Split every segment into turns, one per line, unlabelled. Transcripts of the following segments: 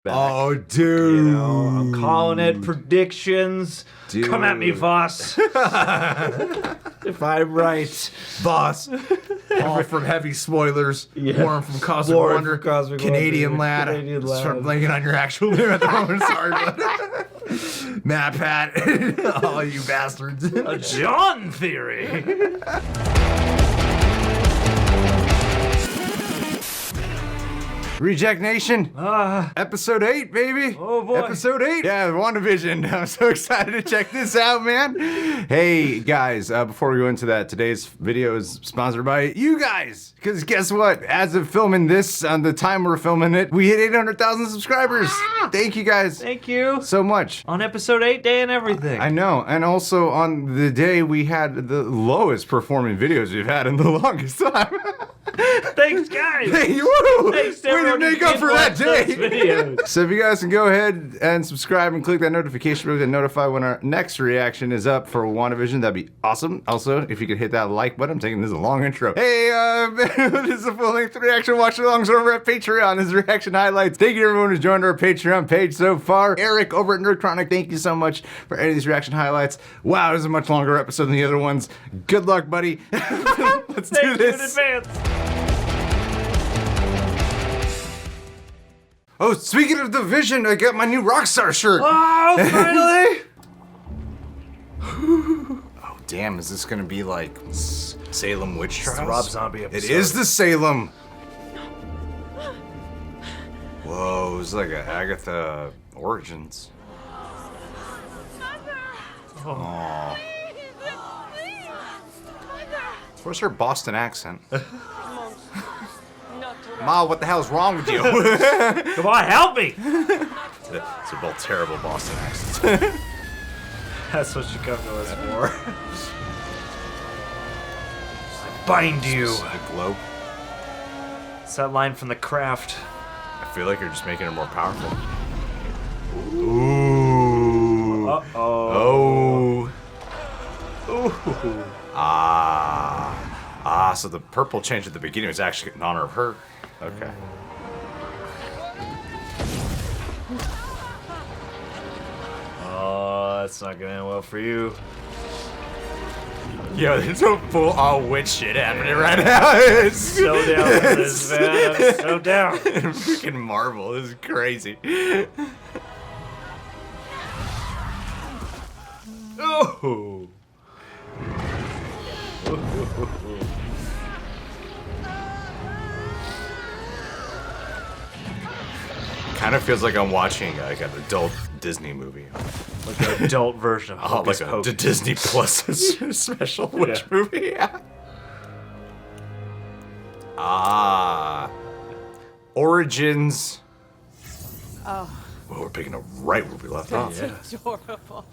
back.
Oh, dude.
You know, I'm calling it predictions.
Dude.
Come at me, Voss. If I'm right.
Boss. All from heavy spoilers.
Yeah.
Warren from Cosmic
Warren
Wonder.
from Cosmic
Canadian
Wonder.
lad.
Canadian lad.
Start blanking on your actual name at the moment. Sorry, but Matt Pat. All you bastards.
A John theory.
Reject Nation. Episode 8, baby.
Oh, boy.
Episode 8. Yeah, WandaVision. I'm so excited to check this out, man. Hey, guys, before we go into that, today's video is sponsored by you guys. Because guess what? As of filming this, on the time we're filming it, we hit 800,000 subscribers. Thank you, guys.
Thank you.
So much.
On episode 8 day and everything.
I know. And also on the day we had the lowest performing videos we've had in the longest time.
Thanks, guys.
Hey, woo!
Thanks to
Way to
everyone
make
who
up for that
did watch
day.
those videos.
So if you guys can go ahead and subscribe and click that notification bell to notify when our next reaction is up for WandaVision, that'd be awesome. Also, if you could hit that like button, I'm taking this is a long intro. Hey, this is a full-length reaction watch alongs over at Patreon. This is reaction highlights. Thank you to everyone who's joined our Patreon page so far. Eric over at Nerd Chronic, thank you so much for any of these reaction highlights. Wow, this is a much longer episode than the other ones. Good luck, buddy. Let's do
Thank you in
this.
advance.
Oh, speaking of the Vision, I got my new Rockstar shirt.
Oh, finally!
Oh, damn, is this gonna be like Salem Witch Trials?
the Rob Zombie episode.
It is the Salem. Whoa, it's like a Agatha Origins. Aww. Where's her Boston accent? Ma, what the hell's wrong with you?
Come on, help me!
It's both terrible Boston accents.
That's what you come to us for. I bind you.
The globe.
It's that line from The Craft.
I feel like you're just making it more powerful. Ooh.
Uh-oh.
Oh.
Ooh.
So the purple change at the beginning was actually in honor of her. Okay.
Oh, that's not gonna end well for you.
Yo, there's some full witch shit happening right now. It's
So down with this, man. I'm so down.
Freaking Marvel. This is crazy.
Oh.
Kind of feels like I'm watching like an adult Disney movie.
Like an adult version of Hocus
like a
Pocus.
Disney Plus special witch movie. Yeah. Origins.
Oh.
Well, we're picking up right where we left off.
Yeah.
Adorable.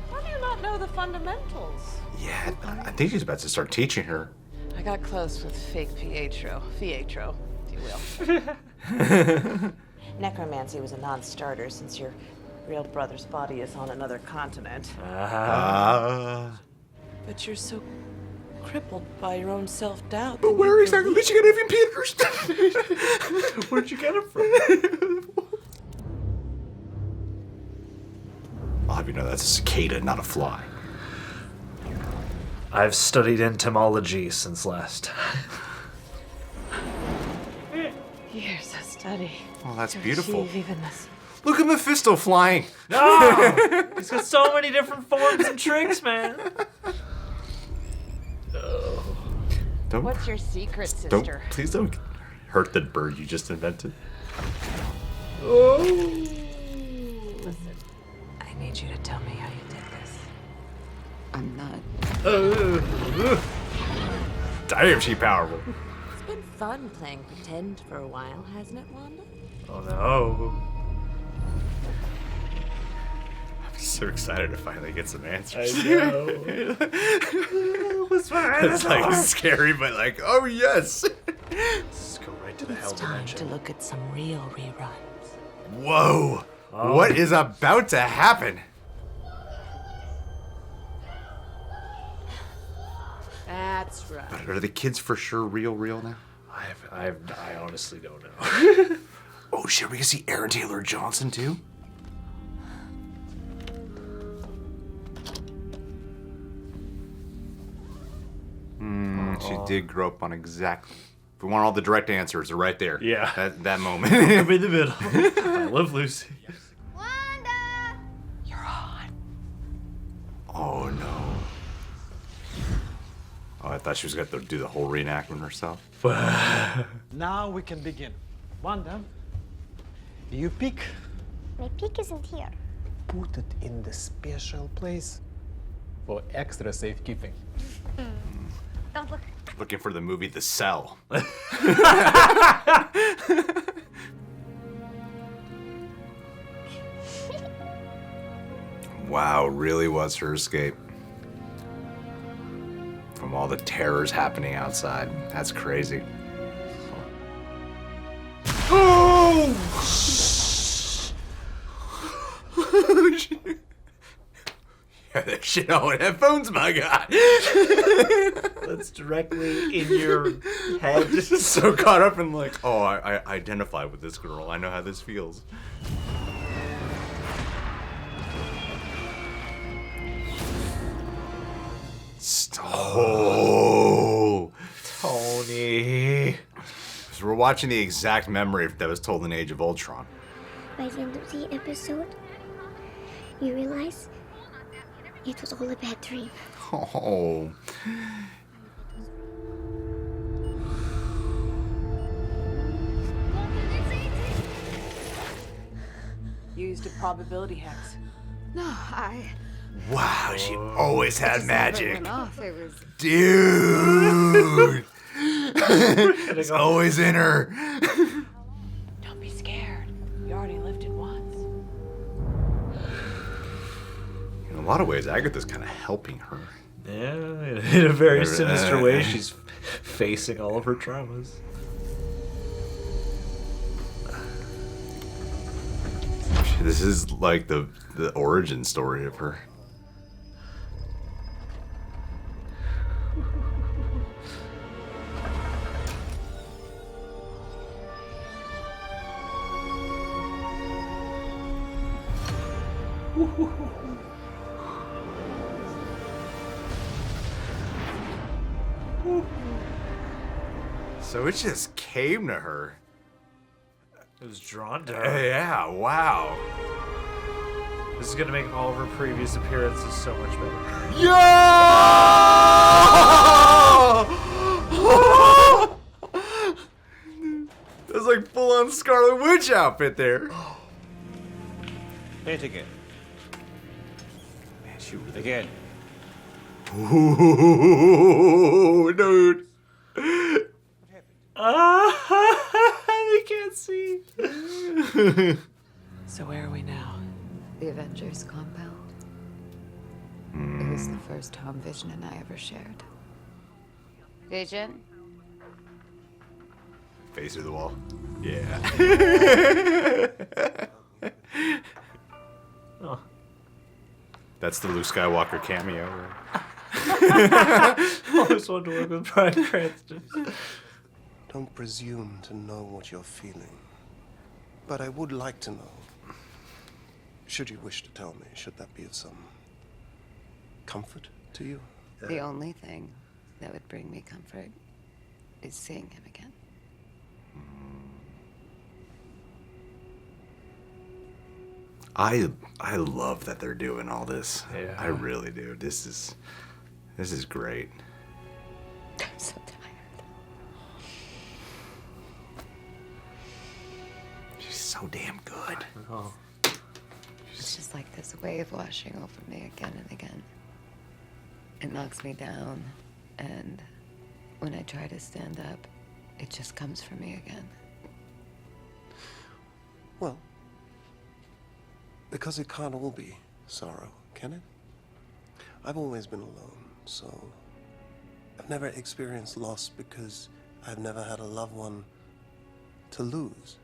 How do you not know the fundamentals?
Yeah, I think she's about to start teaching her.
I got close with fake Pietro, if you will. Necromancy was a non-starter since your real brother's body is on another continent. But you're so crippled by your own self-doubt.
But where exactly did you get even Pietro?
Where'd you get it from?
I'll have you know that's a cicada, not a fly.
I've studied entomology since last time.
Years of study.
Oh, that's
to
beautiful.
achieve even this.
Look at Mephisto flying.
No! He's got so many different forms and tricks, man.
Don't,
What's your secret,
don't,
sister?
please don't hurt the bird you just invented.
Listen, I need you to tell me how you did this. I'm not.
Damn, she powerful.
It's been fun playing pretend for a while, hasn't it, Wanda?
Oh no.
I'm so excited to finally get some answers.
I know. What's
It's like scary, but like, oh yes.
Let's go right to the hell
It's time
dimension.
to look at some real reruns.
Whoa.
Oh.
What is about to happen?
That's right.
But are the kids for sure real now?
I honestly don't know.
Oh shit, we can see Aaron Taylor Johnson too? She did grow up on exactly. If we want all the direct answers, they're right there.
Yeah.
That moment.
I'm in the middle. I love Lucy.
Wanda! You're on.
Oh no. Oh, I thought she was going to do the whole reenactment herself.
Now we can begin. Wanda, you pick.
My pick isn't here.
Put it in the special place for extra safekeeping.
Don't look.
Looking for the movie The Cell. Wow, really was her escape. From all the terrors happening outside. That's crazy. Oh! Yeah, that shit on headphones, my God.
That's directly in your head.
So caught up in like, oh, I identify with this girl. I know how this feels. Oh,
Tony.
so we're watching the exact memory that was told in Age of Ultron.
By the end of the episode, you realize it was all a bad dream.
Oh.
Used a probability hex.
No, I.
Wow, she always had magic.
Went off. It was.
Dude. It's always in her.
Don't be scared. You already lived it once.
In a lot of ways, Agatha's kind of helping her.
Yeah, in a very sinister way, she's facing all of her traumas.
This is like the origin story of her. So it just came to her.
It was drawn to her.
Yeah, wow.
This is gonna make all of her previous appearances so much better.
Yo! That's like full-on Scarlet Witch outfit there.
Hit again.
Man, she really...
Again.
Ooh, dude.
They can't see.
So where are we now?
The Avengers compound. It was the first home Vision and I ever shared. Vision?
Face through the wall. Yeah.
Oh.
That's the Luke Skywalker cameo.
I always wanted to work with Bryan Cranston.
Don't presume to know what you're feeling. But I would like to know. Should you wish to tell me, should that be of some comfort to you?
The only thing that would bring me comfort is seeing him again.
I love that they're doing all this.
Yeah.
I really do. This is great.
I'm so tired.
She's so damn good.
Oh.
It's just like this wave washing over me again and again. It knocks me down, and when I try to stand up, it just comes for me again.
Well, because it can't all be sorrow, can it? I've always been alone, so I've never experienced loss because I've never had a loved one to lose.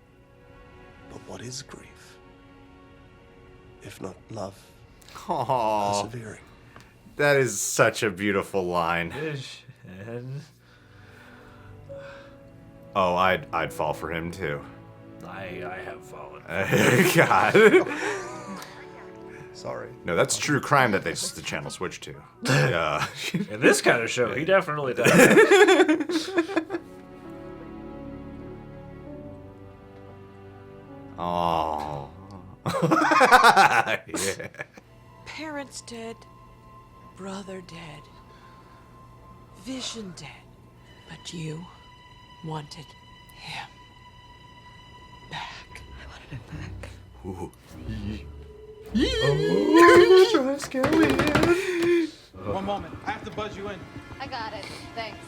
But what is grief? If not love,
Aww.
persevering.
That is such a beautiful line.
And
Oh, I'd fall for him too.
I have fallen.
God.
Sorry.
No, that's true crime that the channel switched to. Yeah.
In this kind of show, he definitely does.
Oh. Yeah.
Parents dead, brother dead, Vision dead, but you wanted him back.
I wanted him back.
Ooh.
One moment. I have to buzz you in.
I got it. Thanks.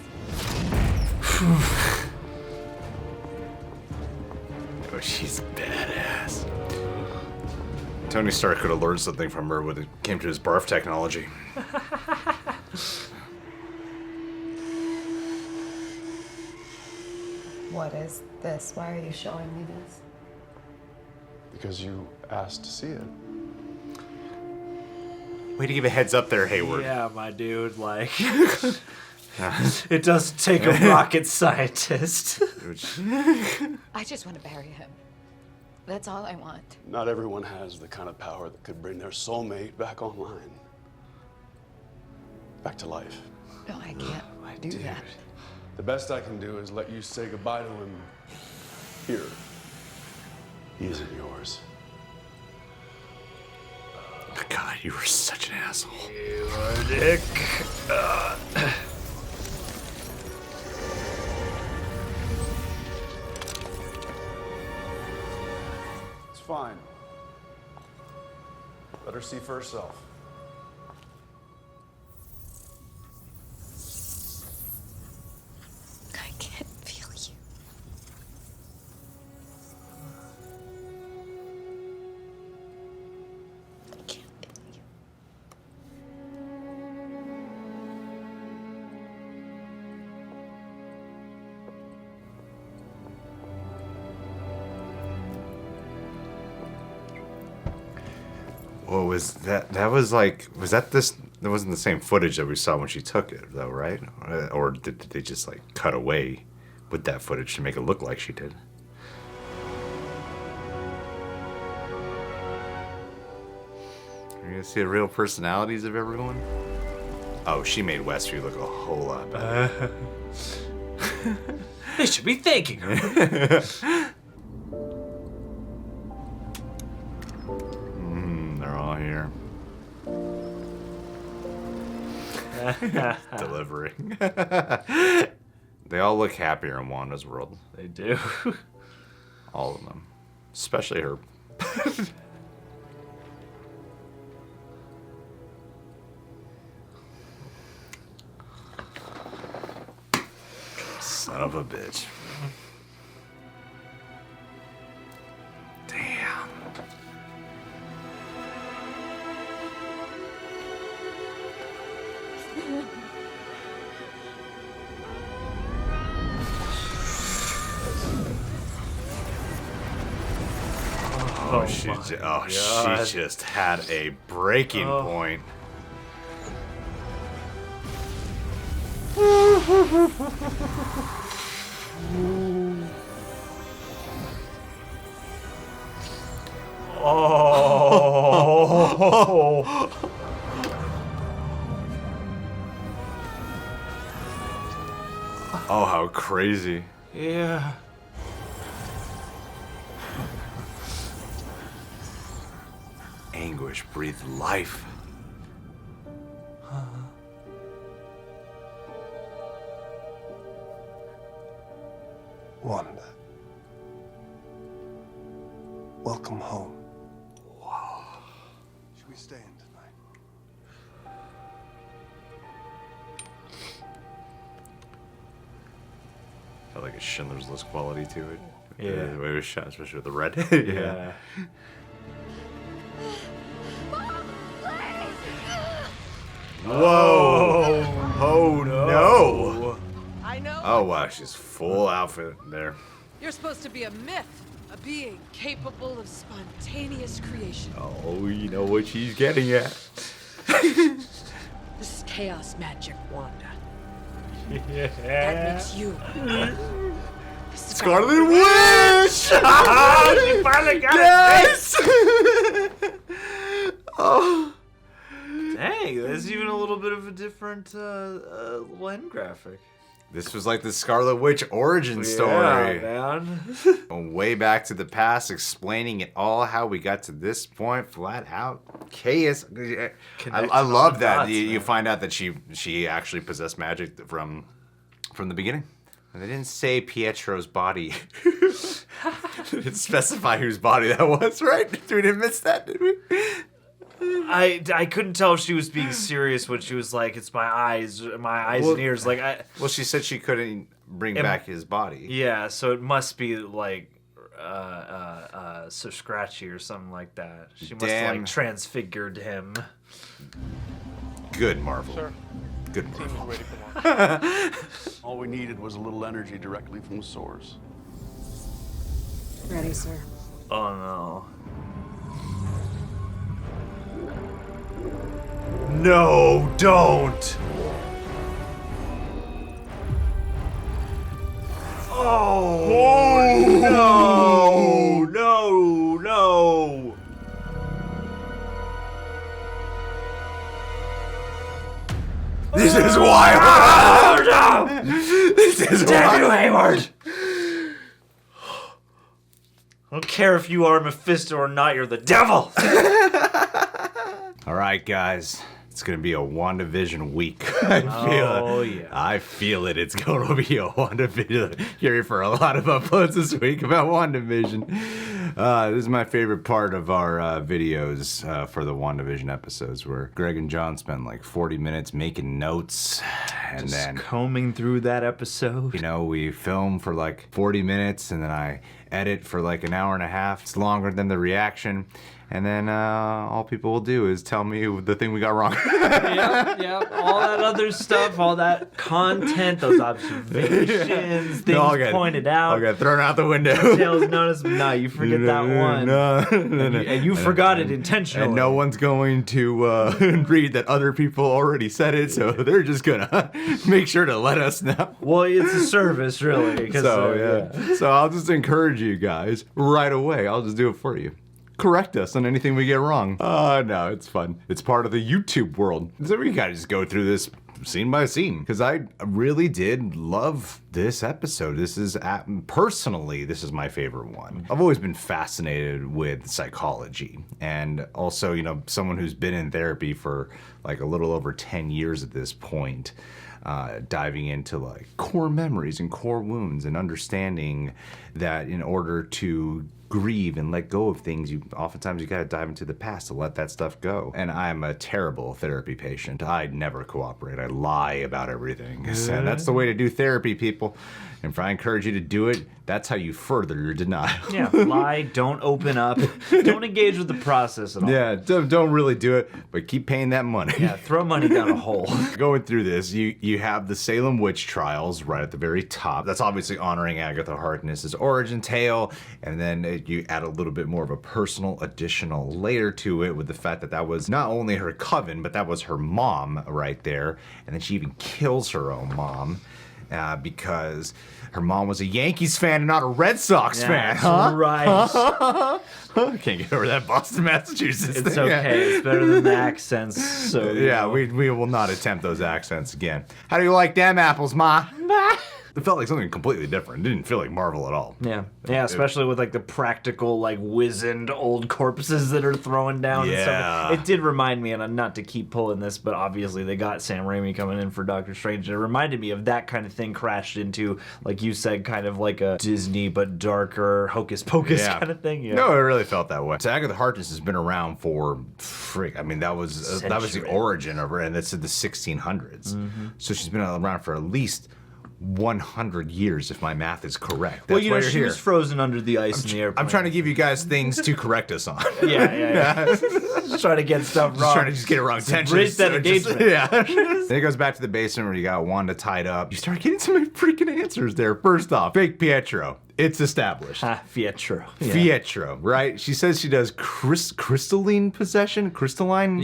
Oh, she's badass. Tony Stark could have learned something from her when it came to his barf technology.
What is this? Why are you showing me this?
Because you asked to see it.
Way to give a heads up there, Hayward.
Yeah, my dude, like... It doesn't take a rocket scientist.
I just want to bury him. That's all I want.
Not everyone has the kind of power that could bring their soulmate back online. Back to life.
No, I can't do that.
The best I can do is let you say goodbye to him here. He isn't yours.
God, you were such an asshole.
You are a dick.
It's fine. Let her see for herself.
I can't feel you. I can't feel you.
What was that? That was like, was that this? That wasn't the same footage that we saw when she took it, though, right? Or did they just like cut away with that footage to make it look like she did? Are you gonna see the real personalities of everyone? Oh, she made Westview look a whole lot better.
They should be thanking her.
They're all here. Delivering. They all look happier in Wanda's world.
They do.
All of them. Especially her. Son of a bitch. Damn. Oh, she just had a breaking point.
Oh.
Oh, how crazy.
Yeah.
Anguish breathed life.
Wanda. Welcome home.
Wow.
Should we stay in tonight?
Got like a Schindler's List quality to it.
Yeah.
The way it was shot, especially with the red.
Yeah.
Whoa! Oh no!
I know.
Oh wow, she's full outfit there.
You're supposed to be a myth, a being capable of spontaneous creation.
Oh, you know what she's getting at.
This is chaos magic, Wanda. That makes you.
Scarlet Witch!
She finally got it.
Oh.
Dang, there's even a little bit of a different little end graphic.
This was like the Scarlet Witch origin story.
Yeah, man.
Way back to the past, explaining it all, how we got to this point, flat out. Chaos. I love that.
Dots,
you find out that she actually possessed magic from the beginning. And they didn't say Pietro's body. They didn't specify whose body that was, right? We didn't miss that, did we?
I couldn't tell if she was being serious when she was like, "It's my eyes and ears." Like
well, she said she couldn't bring back his body.
Yeah, so it must be like so scratchy or something like that. She must have like transfigured him.
Good Marvel.
Sir.
Good
Team
Marvel.
is ready for launch. All we needed was a little energy directly from the source.
Ready, sir.
Oh no. No, don't! Oh, no!
This is why. This is
Damn you,
why.
Hayward! I don't care if you are Mephisto or not, you're the devil!
All right, guys. It's gonna be a WandaVision week. I feel it. It's gonna be a WandaVision. You're here for a lot of uploads this week about WandaVision. This is my favorite part of our videos for the WandaVision episodes, where Greg and John spend like 40 minutes making notes, and then
combing through that episode.
You know, we film for like 40 minutes, and then I edit for like an hour and a half. It's longer than the reaction. And then all people will do is tell me the thing we got wrong.
Yep. All that other stuff, all that content, those observations, things pointed out.
Okay, thrown out the window.
Details noticed. No, you forget that one.
No.
And you forgot it intentionally.
And no one's going to read that other people already said it, so they're just gonna make sure to let us know.
Well, it's a service, really.
So I'll just encourage you guys right away. I'll just do it for you. Correct us on anything we get wrong. No, it's fun. It's part of the YouTube world. So we gotta just go through this scene by scene, because I really did love this episode. This is, personally, this is my favorite one. I've always been fascinated with psychology, and also, you know, someone who's been in therapy for like a little over 10 years at this point. Diving into like core memories and core wounds, and understanding that in order to grieve and let go of things, oftentimes you gotta dive into the past to let that stuff go. And I'm a terrible therapy patient. I never cooperate. I lie about everything. And that's the way to do therapy, people. And if I encourage you to do it, that's how you further your denial.
Yeah, lie, don't open up, don't engage with the process at all.
Yeah, don't really do it, but keep paying that money.
Yeah, throw money down a hole.
Going through this, you have the Salem witch trials right at the very top. That's obviously honoring Agatha Harkness's origin tale, and then you add a little bit more of a personal additional layer to it with the fact that that was not only her coven, but that was her mom right there, and then she even kills her own mom. Because her mom was a Yankees fan and not a Red Sox fan, huh?
Right.
Can't get over that Boston, Massachusetts
It's
thing.
okay. It's better than the accents. So
yeah, we will not attempt those accents again. How do you like them apples, Ma? It felt like something completely different. It didn't feel like Marvel at all.
Yeah, especially with like the practical, like wizened old corpses that are throwing down and stuff. It did remind me, and not to keep pulling this, but obviously they got Sam Raimi coming in for Doctor Strange. It reminded me of that kind of thing crashed into, like you said, kind of like a Disney but darker Hocus Pocus kind of thing. Yeah.
No, it really felt that way. So Agatha Harkness has been around for that was the origin of her, and that's in the 1600s. So she's been around for at least 100 years, if my math is correct.
Well, she was frozen under the ice in the airplane.
I'm trying to give you guys things to correct us on.
Yeah. Just trying to get stuff wrong.
Just trying to get it wrong.
Raise that engagement.
Then it goes back to the basement where you got Wanda tied up. You start getting some freaking answers there. First off, fake Pietro. It's established.
Fietro. Yeah.
Fietro, right? She says she does crystalline possession, crystalline,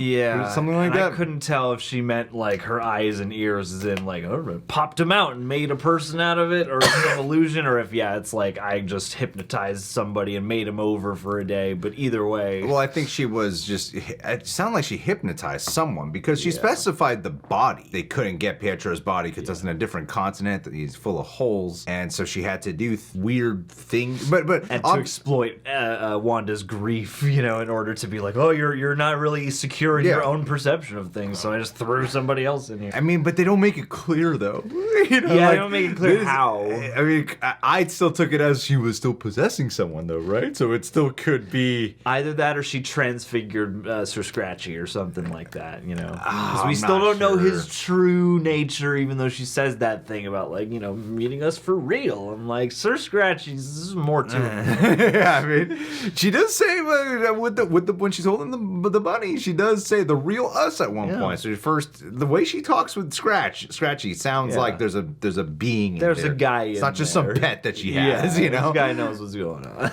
something like that.
I couldn't tell if she meant like her eyes and ears, as in like popped him out and made a person out of it, or some illusion, or if it's like I just hypnotized somebody and made him over for a day. But either way,
well, I think she was just. It sounded like she hypnotized someone because she specified the body. They couldn't get Pietro's body because it's in a different continent. That he's full of holes, and so she had to do weird things, but
and to exploit Wanda's grief, in order to be like, oh, you're not really secure in your own perception of things, so I just threw somebody else in here.
I mean, but they don't make it clear though.
They don't make it clear how.
I mean, I still took it as she was still possessing someone though, right? So it still could be
either that or she transfigured Sir Scratchy or something like that, because we
I'm
still
not
don't know
sure.
his true nature, even though she says that thing about like meeting us for real. I'm like, Sir Scratchy's this is more to it.
Yeah, I mean, she does say with the when she's holding the bunny, she does say the real us at one point. So first, the way she talks with Scratchy sounds like there's a being.
There's a guy.
It's not just some pet that she has.
This guy knows what's going on.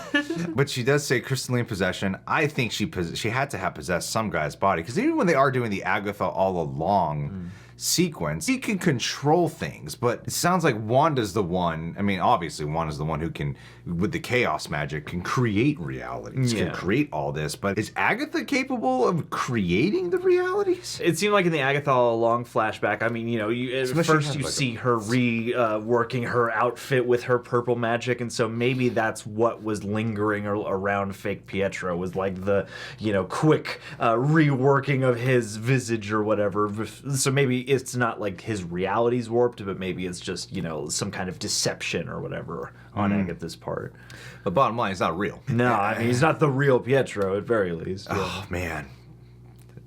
But she does say crystalline possession. I think she had to have possessed some guy's body because even when they are doing the Agatha all along. Sequence, he can control things, but it sounds like Wanda's the one. I mean, obviously, Wanda's the one who can, with the chaos magic, can create realities, can create all this. But is Agatha capable of creating the realities?
It seemed like in the Agatha all along flashback. I mean, at first you see her reworking her outfit with her purple magic, and so maybe that's what was lingering around fake Pietro was like the quick reworking of his visage or whatever. So maybe it's not like his reality's warped, but maybe it's just, some kind of deception or whatever on Agatha's part.
The bottom line, it's not real.
No, I mean, he's not the real Pietro, at very least.
Oh, man.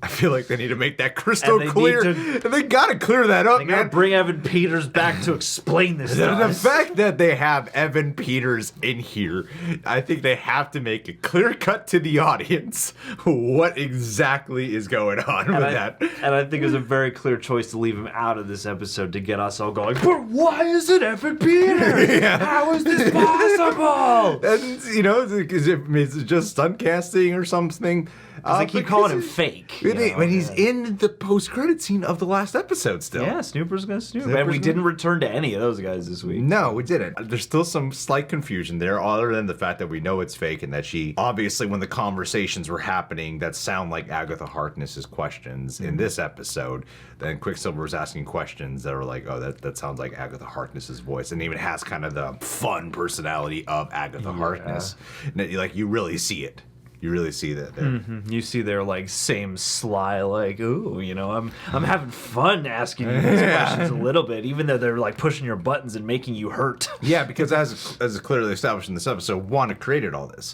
I feel like they need to make that crystal clear. And they gotta clear that up,
man. They gotta bring Evan Peters back to explain this to
us. The fact that they have Evan Peters in here, I think they have to make a clear cut to the audience what exactly is going on with that.
And I think it was a very clear choice to leave him out of this episode to get us all going, but why is it Evan Peters? How is this possible?
And, is it just stunt casting or something?
They keep calling him fake.
When he's in the post-credit scene of the last episode still.
Yeah, Snooper's gonna snoop. And we didn't return to any of those guys this week.
No, we didn't. There's still some slight confusion there, other than the fact that we know it's fake and that she, obviously when the conversations were happening that sound like Agatha Harkness's questions in this episode, then Quicksilver was asking questions that are like, oh, that sounds like Agatha Harkness's voice, and even has kind of the fun personality of Agatha Harkness. And like, you really see it. You really see that there.
You see their like same sly, like, ooh, I'm having fun asking you these questions a little bit, even though they're like pushing your buttons and making you hurt.
Yeah, because as clearly established in this episode, Wanda created all this,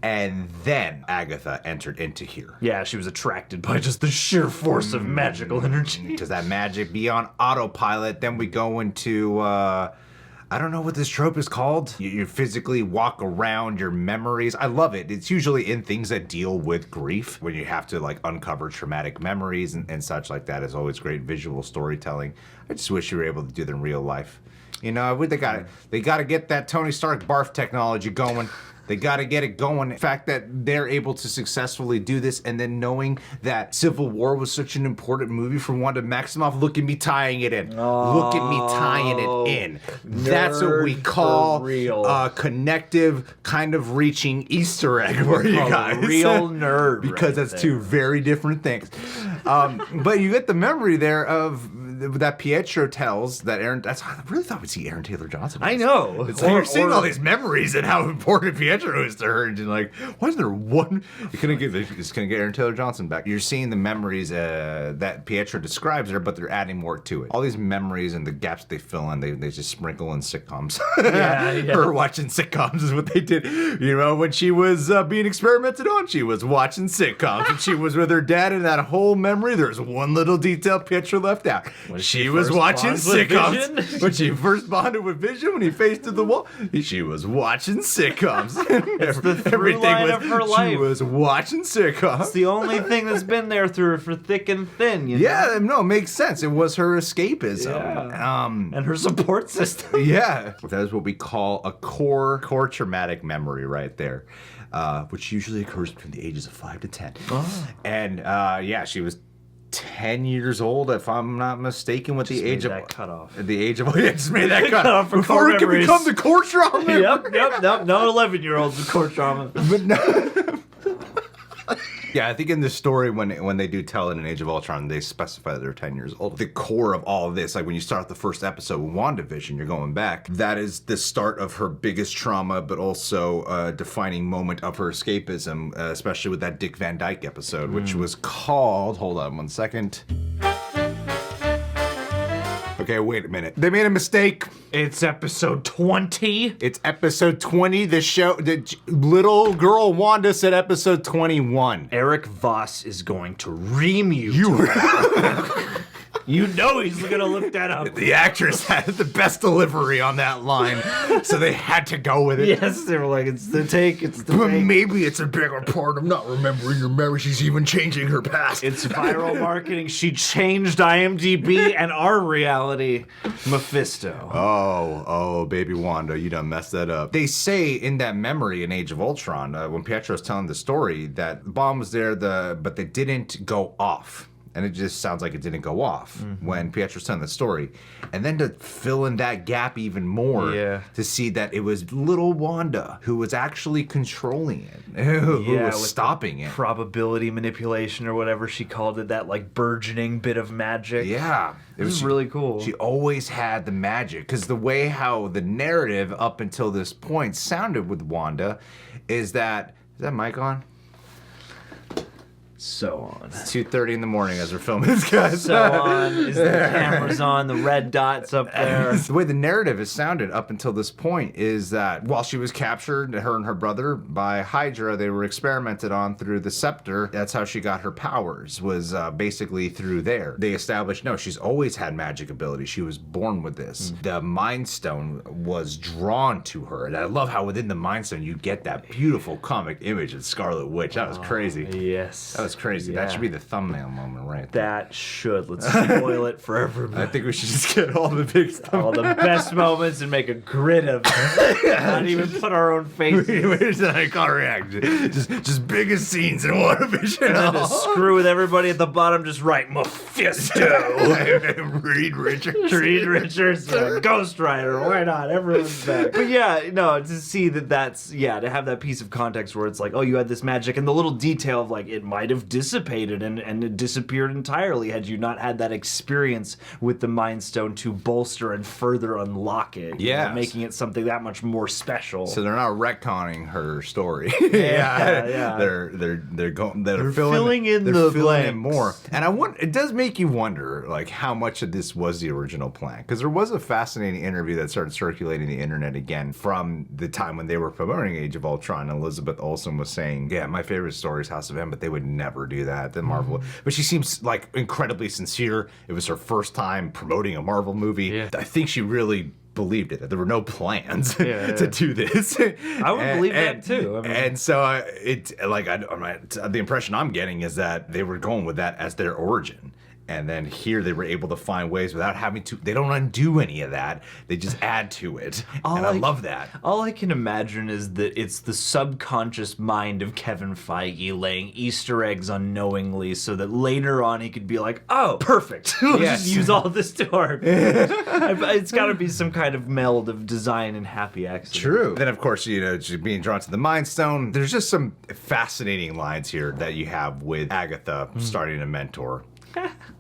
and then Agatha entered into here.
Yeah, she was attracted by just the sheer force of magical energy.
Because that magic be on autopilot. Then we go into. I don't know what this trope is called. You physically walk around your memories. I love it. It's usually in things that deal with grief, when you have to like uncover traumatic memories and such like that. Is always great visual storytelling. I just wish you were able to do that in real life. They got to get that Tony Stark barf technology going. They got to get it going. The fact that they're able to successfully do this, and then knowing that Civil War was such an important movie for Wanda Maximoff, look at me tying it in. Look at me tying it in. That's what we call a connective kind of reaching Easter egg for you guys.
Real nerd.
Because that's two very different things. But you get the memory there of that Pietro tells that Aaron. I really thought we'd see Aaron Taylor Johnson.
I know.
It's like you're seeing all these memories and how important Pietro is to her, and you're like, why is there one? It's gonna get Aaron Taylor Johnson back. You're seeing the memories that Pietro describes there, but they're adding more to it. All these memories and the gaps they fill in, they just sprinkle in sitcoms. Her watching sitcoms is what they did. When she was being experimented on, she was watching sitcoms. And she was with her dad in that whole memory. There's one little detail Pietro left out. She was watching sitcoms. When she first bonded with Vision, when he faced to the wall, she was watching sitcoms.
It's the through line of her life.
She was watching sitcoms.
It's the only thing that's been there through her for thick and thin. You know?
Yeah, no, it makes sense. It was her escapism.
Yeah. And her support system.
Yeah. That is what we call a core traumatic memory right there. Which usually occurs between the ages of 5 to 10. Oh. And yeah, she was 10 years old, if I'm not mistaken, with just the age of that
cutoff.
The age of just made that cutoff before it can become the core trauma.
Yep. No 11-year-olds with core trauma.
But no. Yeah, I think in the story when they do tell it in Age of Ultron, they specify that they're 10 years old. The core of all of this, like when you start the first episode with Wandavision, you're going back. That is the start of her biggest trauma, but also a defining moment of her escapism, especially with that Dick Van Dyke episode, which was called, hold on one second. Okay, wait a minute. They made a mistake.
It's episode 20.
It's episode 20. The little girl Wanda said episode 21.
Eric Voss is going to remute. You know he's gonna look that up.
The actress had the best delivery on that line, so they had to go with it.
Yes, they were like, it's the take,
But maybe it's a bigger part of not remembering her memory. She's even changing her past.
It's viral marketing. She changed IMDb and our reality. Mephisto.
Oh, baby Wanda, you done messed that up. They say in that memory in Age of Ultron, when Pietro's telling the story, that the bomb was there, but they didn't go off. And it just sounds like it didn't go off when Pietro's telling the story. And then to fill in that gap even more, to see that it was little Wanda who was actually controlling it, who was stopping it.
Probability manipulation or whatever she called it, that like burgeoning bit of magic.
Yeah.
It was really cool.
She always had the magic, because the way how the narrative up until this point sounded with Wanda is that mic on?
So on.
It's 2:30 in the morning as we're filming this, guys.
So on. Is the cameras on? The red dots up there.
The way the narrative has sounded up until this point is that while she was captured, her and her brother, by Hydra, they were experimented on through the Scepter. That's how she got her powers, was basically through there. They established, no, she's always had magic ability. She was born with this. The Mind Stone was drawn to her. And I love how within the Mind Stone, you get that beautiful comic image of Scarlet Witch. That was crazy.
Yes.
That was crazy. Yeah. That should be the thumbnail moment right there.
That should. Let's spoil it for everybody.
I think we should just get all the big stuff.
All the best moments and make a grid of it. Not even put our own faces.
Where's that car reaction? Just biggest scenes in Wandavision.
And then to screw with everybody at the bottom, just write Mephisto.
Reed Richards.
Reed Richards. Ghost Rider. Why not? Everyone's back. But yeah, no, to see that's, to have that piece of context where it's like, oh, you had this magic, and the little detail of like, it might have dissipated and it disappeared entirely had you not had that experience with the Mind Stone to bolster and further unlock it.
Yeah,
making it something that much more special.
So they're not retconning her story.
Yeah.
They're filling in the blanks more. And it does make you wonder, like, how much of this was the original plan, because there was a fascinating interview that started circulating the internet again from the time when they were promoting Age of Ultron. Elizabeth Olsen was saying, yeah, my favorite story is House of M, but they would never do that. The Marvel, but she seems like incredibly sincere. It was her first time promoting a Marvel movie. Yeah. I think she really believed it, that there were no plans to do this.
I would believe that too.
And so the impression I'm getting is that they were going with that as their origin. And then here they were able to find ways without having to, they don't undo any of that. They just add to it. I love that.
All I can imagine is that it's the subconscious mind of Kevin Feige laying Easter eggs unknowingly so that later on he could be like, oh, perfect. We'll just use all this to our advantage. It's got to be some kind of meld of design and happy accident.
True. Then, of course, being drawn to the Mind Stone, there's just some fascinating lines here that you have with Agatha starting to mentor.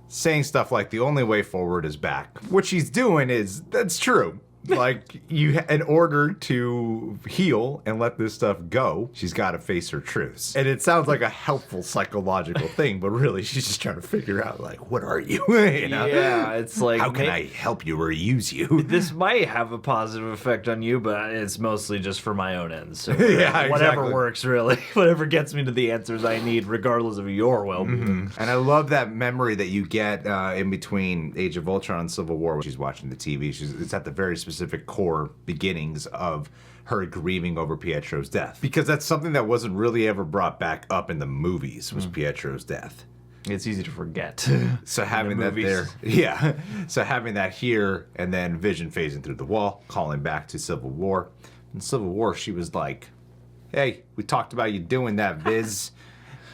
Saying stuff like the only way forward is back. What she's doing that's true. Like, in order to heal and let this stuff go, she's got to face her truths. And it sounds like a helpful psychological thing, but really, she's just trying to figure out, like, what are you? You know?
Yeah, it's like,
how can I help you or use you?
This might have a positive effect on you, but it's mostly just for my own ends. So
yeah,
whatever
exactly.
works, really. Whatever gets me to the answers I need, regardless of your well-being.
And I love that memory that you get in between Age of Ultron and Civil War when she's watching the TV. It's at the very specific core beginnings of her grieving over Pietro's death. Because that's something that wasn't really ever brought back up in the movies, was Pietro's death.
It's easy to forget.
So having that there, yeah. So having that here, and then Vision phasing through the wall, calling back to Civil War. In Civil War, she was like, hey, we talked about you doing that, Viz.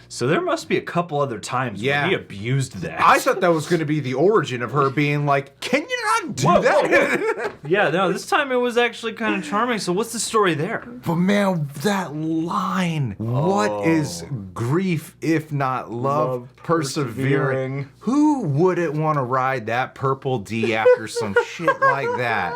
So there must be a couple other times where he abused that.
I thought that was going to be the origin of her being like, can you not do that?
Yeah, no, this time it was actually kind of charming. So what's the story there?
But man, that line. What is grief if not love persevering? Who wouldn't want to ride that purple D after some shit like that?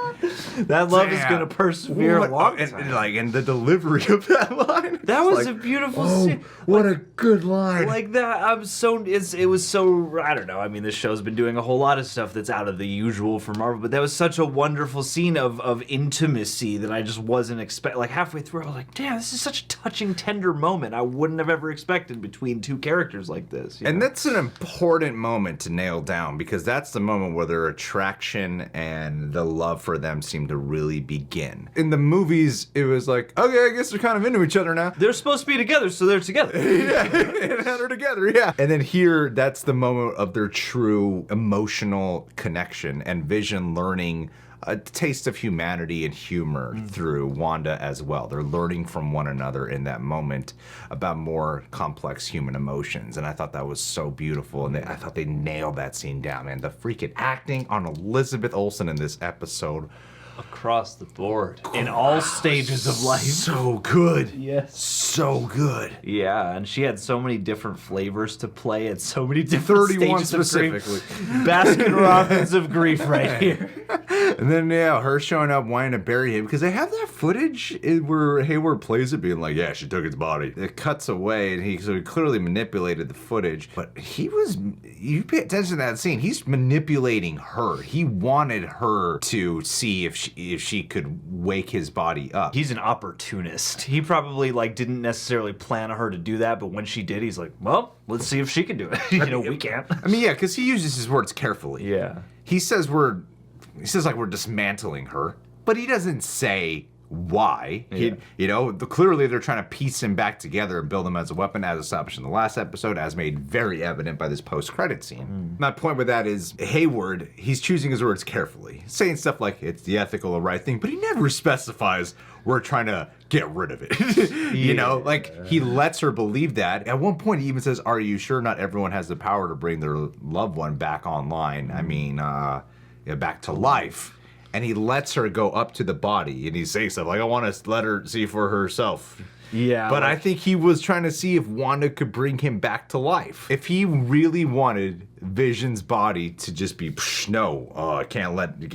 That love is going to persevere a long time.
And the delivery of that line.
That was a beautiful scene.
What a good line.
Like that, it was so, I don't know, I mean, this show's been doing a whole lot of stuff that's out of the usual for Marvel, but that was such a wonderful scene of intimacy that I just wasn't expecting. Like halfway through, I was like, damn, this is such a touching, tender moment I wouldn't have ever expected between two characters like this.
And that's an important moment to nail down, because that's the moment where their attraction and the love for them seem to really begin. In the movies, it was like, okay, I guess they're kind of into each other now.
They're supposed to be together, so they're together.
Yeah. And had her together, yeah. And then here, that's the moment of their true emotional connection and Vision learning a taste of humanity and humor through Wanda as well. They're learning from one another in that moment about more complex human emotions. And I thought that was so beautiful. And I thought they nailed that scene down, man. The freaking acting on Elizabeth Olsen in this episode.
Across the board. In all stages of life.
So good.
Yes.
So good.
Yeah, and she had so many different flavors to play at so many different
31
stages
specifically.
of grief. Baskin Robbins of grief right here.
And then, yeah, her showing up wanting to bury him, because they have that footage where Hayward plays it being like, yeah, she took its body. It cuts away, and he clearly manipulated the footage. But you pay attention to that scene, he's manipulating her. He wanted her to see if she could wake his body up.
He's an opportunist. He probably didn't necessarily plan on her to do that, but when she did, he's like, well, let's see if she can do it. We can't.
I mean, yeah, because he uses his words carefully.
Yeah.
He says we're dismantling her, but he doesn't say why. Yeah. Clearly they're trying to piece him back together and build him as a weapon, as established in the last episode, as made very evident by this post-credit scene. My point with that is Hayward, he's choosing his words carefully, saying stuff like it's the ethical or right thing, but he never specifies we're trying to get rid of it. He lets her believe that. At one point he even says, are you sure not everyone has the power to bring their loved one back online? I mean, back to life. And he lets her go up to the body, and he says stuff like, I want to let her see for herself.
Yeah.
But I think he was trying to see if Wanda could bring him back to life. If he really wanted Vision's body to just be, I can't let, we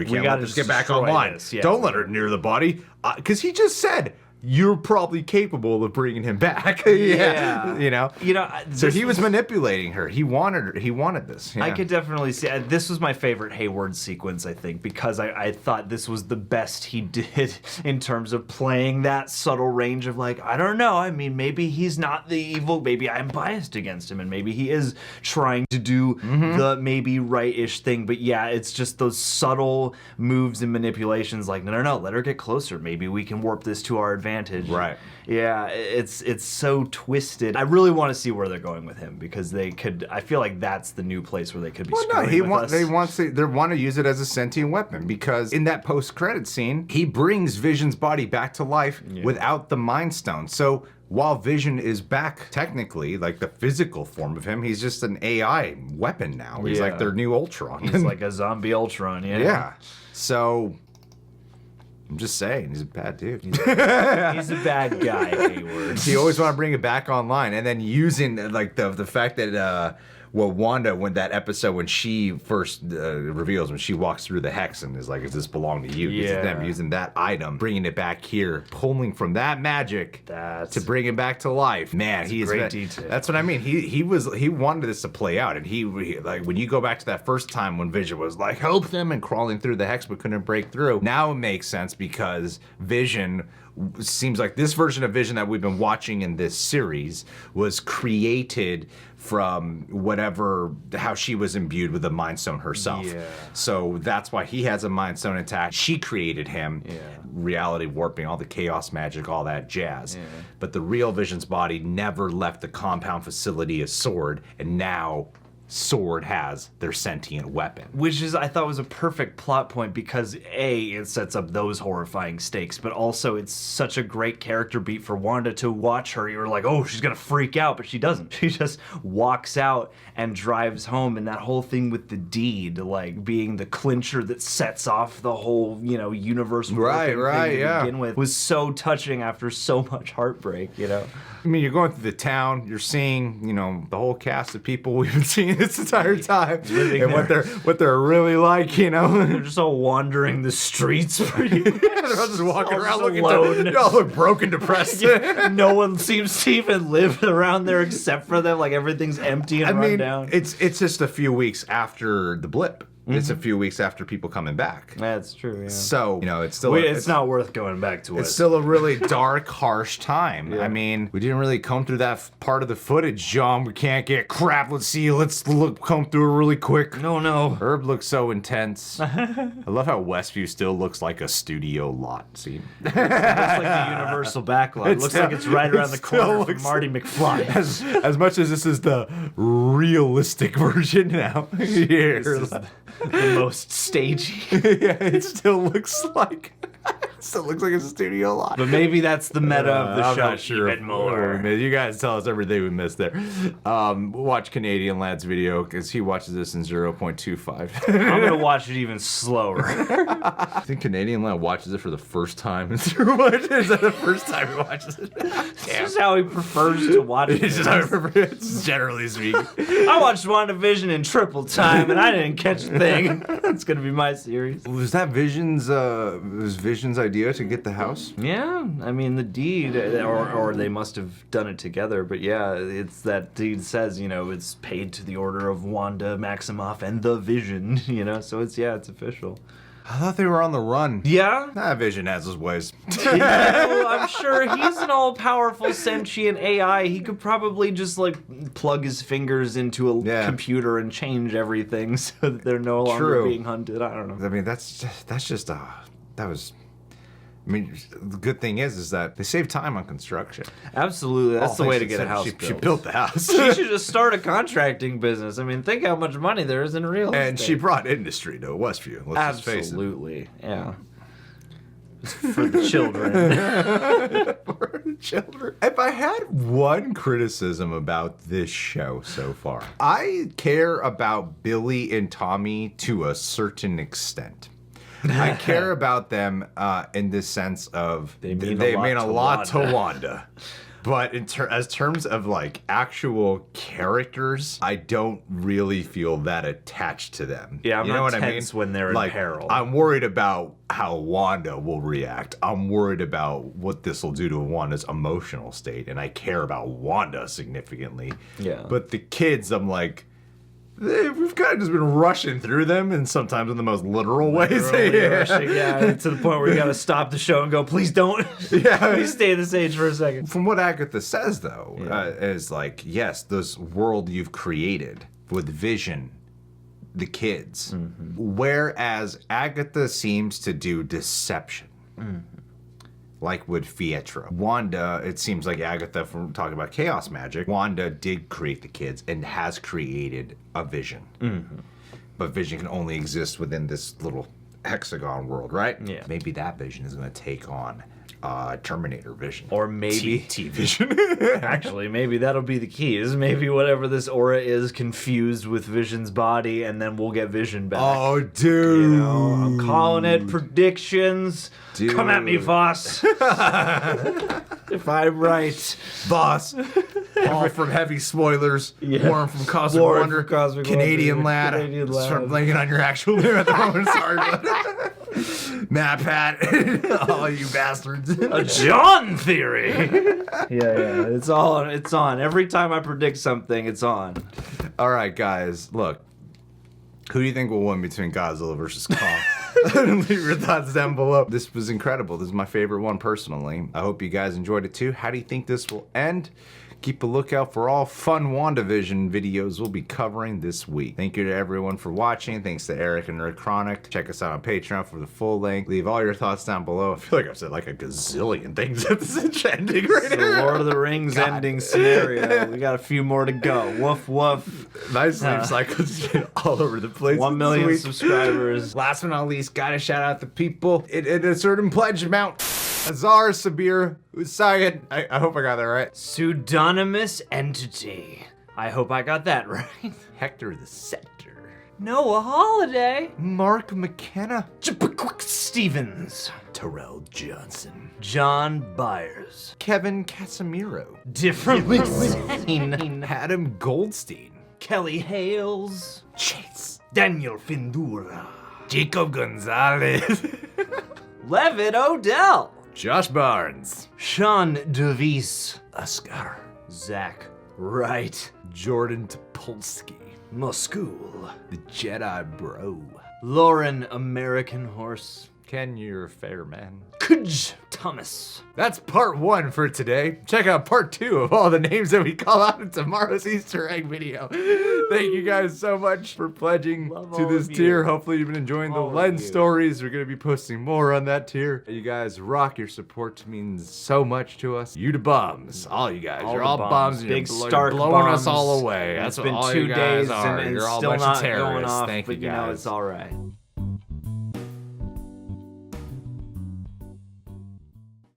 can't let this get back online.
Yeah.
Don't let her near the body. Because he just said, you're probably capable of bringing him back.
Yeah.
So he was manipulating her. He wanted this. Yeah.
I could definitely see. This was my favorite Hayward sequence, I think, because I thought this was the best he did in terms of playing that subtle range of I don't know. I mean, maybe he's not the evil. Maybe I'm biased against him, and maybe he is trying to do the maybe right-ish thing. But yeah, it's just those subtle moves and manipulations. No, let her get closer. Maybe we can warp this to our advantage.
Right.
Yeah, it's so twisted. I really want to see where they're going with him, because they could. I feel like that's the new place where they could be.
They want to use it as a sentient weapon, because in that post-credit scene, he brings Vision's body back to life without the Mind Stone. So while Vision is back, technically, the physical form of him, he's just an AI weapon now. He's like their new Ultron.
He's like a zombie Ultron. Yeah.
Yeah. So I'm just saying, he's a bad dude.
He's a bad guy, Hayward.
He always want to bring it back online, and then using the fact that what Wanda, when that episode when she first reveals, when she walks through the hex and is like, does this belong to you?
Yeah.
Them using that item, bringing it back here, pulling from that magic to bring it back to life. Man, he is
great detail.
That's what I mean. He wanted this to play out, and he like when you go back to that first time when Vision was like, help them, and crawling through the hex but couldn't break through. Now it makes sense because Vision seems like this version of Vision that we've been watching in this series was created from how she was imbued with the Mind Stone herself.
Yeah.
So that's why he has a Mind Stone intact. She created him.
Yeah.
Reality warping, all the chaos magic, all that jazz. Yeah. But the real Vision's body never left the compound facility as Sword, and now Sword has their sentient weapon.
Which is, I thought, was a perfect plot point because A, it sets up those horrifying stakes, but also it's such a great character beat for Wanda to watch her. You're like, oh, she's gonna freak out, but she doesn't. She just walks out and drives home, and that whole thing with the deed, like being the clincher that sets off the whole, universe thing to begin with, was so touching after so much heartbreak,
I mean, you're going through the town, you're seeing, the whole cast of people we've been seeing this entire time, and what they're really like,
They're just all wandering the streets.
They're all just walking around looking they all look broken, depressed.
No one seems to even live around there except for them. Like everything's empty and run down.
It's just a few weeks after the blip. It's a few weeks after people coming back.
That's true, yeah.
So, it's still...
it's not worth going back to it.
It's still a really dark, harsh time. Yeah. I mean, we didn't really comb through that part of the footage, John. We can't get crap. Let's comb through it really quick.
No.
Herb looks so intense. I love how Westview still looks like a studio lot scene.
It looks like the Universal backlot. It looks like it's right around the corner from Marty McFly.
As much as this is the realistic version now.
This is the most stagey.
Yeah, it still looks like a studio lot.
But maybe that's the meta of the
I'm
show
not sure
even more.
You guys tell us everything we missed there. Watch Canadian Lad's video because he watches this in 0.25.
I'm gonna watch it even slower.
I think Canadian Lad watches it for the first time. Is that the first time he watches it?
It's just how he prefers to watch it.
It's just how he prefers, generally speaking.
I watched Wandavision in triple time and I didn't catch a thing. That's gonna be my series.
Was that Vision's idea to get the house?
Yeah, I mean the deed, or they must have done it together. But yeah, it's that deed says it's paid to the order of Wanda Maximoff and the Vision. So it's official.
I thought they were on the run.
Yeah?
Vision has his ways.
I'm sure he's an all-powerful sentient AI. He could probably just plug his fingers into a computer and change everything so that they're no longer being hunted. I don't know.
I mean, the good thing is that they save time on construction.
Absolutely, that's the way to get a house built.
She built the house.
She should just start a contracting business. I mean, think how much money there is in real estate.
And she brought industry to Westview. Let's just face it.
Absolutely, yeah. For the children.
For the children. If I had one criticism about this show so far, I care about Billy and Tommy to a certain extent. I care about them in the sense of they mean a lot to Wanda. But in terms of actual characters, I don't really feel that attached to them.
Yeah, I'm not tense when they're in peril.
I'm worried about how Wanda will react. I'm worried about what this will do to Wanda's emotional state, and I care about Wanda significantly.
Yeah.
But the kids, I'm like, we've kind of just been rushing through them, and sometimes in the most literal ways.
Yeah, to the point where you got to stop the show and go, please don't. Please stay this age for a second.
From what Agatha says, though, is yes, this world you've created with Vision, the kids, whereas Agatha seems to do deception. Like with Pietro. Wanda, it seems like Agatha, from talking about chaos magic, Wanda did create the kids and has created a Vision. But Vision can only exist within this little hexagon world, right?
Yeah.
Maybe that Vision is going to take on Terminator Vision.
Or maybe
T-Vision.
Actually, maybe that'll be the key. Is maybe whatever this aura is confused with Vision's body, and then we'll get Vision back.
Oh, dude.
I'm calling it predictions.
Dude.
Come at me, Voss. If I'm right.
Boss. Paul from Heavy Spoilers, Warren from Cosmic
Warren
Wonder,
from Cosmic
Canadian
Wonder,
lad.
Canadian lad.
Start blanking on your actual name at the moment. Sorry, but Matt Pat, all you bastards.
A John theory. yeah, it's on. It's on. Every time I predict something, it's on.
All right, guys, look. Who do you think will win between Godzilla versus Kong? Leave your thoughts down below. This was incredible. This is my favorite one personally. I hope you guys enjoyed it too. How do you think this will end? Keep a lookout for all fun WandaVision videos we'll be covering this week. Thank you to everyone for watching. Thanks to Eric and Nerd Chronic. Check us out on Patreon for the full length. Leave all your thoughts down below. I feel like I've said like a gazillion things at this ending right
The
here.
Lord of the Rings ending scenario. We got a few more to go. Woof woof.
My sleep cycles all over the place.
1 million subscribers.
Last but not least, gotta shout out the people in a certain pledge amount. Azar, Sabir, Usayed. I hope I got that right.
Pseudonymous entity. I hope I got that right.
Hector the Scepter.
Noah Holiday.
Mark McKenna.
Quick Stevens.
Terrell Johnson.
John Byers.
Kevin Casemiro.
Differently sane.
Adam Goldstein.
Kelly Hales.
Chase.
Daniel Findura.
Jacob Gonzalez.
Levitt Odell.
Josh Barnes.
Sean DeVries.
Oscar.
Zach Wright.
Jordan Topolsky.
Muskul.
The Jedi Bro.
Lauren American Horse.
Ken, you're a fair man.
Kudge Thomas.
That's part 1 for today. Check out part 2 of all the names that we call out in tomorrow's Easter egg video. Thank you guys so much for pledging to this tier. Hopefully you've been enjoying the Lens stories. We're going to be posting more on that tier. You guys rock. Your support means so much to us. You the bums. All you guys. You're all bums. And
Big
you're
Stark
blowing
bums.
us all away. That's
It's been
what all
2
you guys
days
are.
and
You're
it's
all a
still
bunch
not
of terrorists.
going off,
Thank
but
you guys.
it's all right.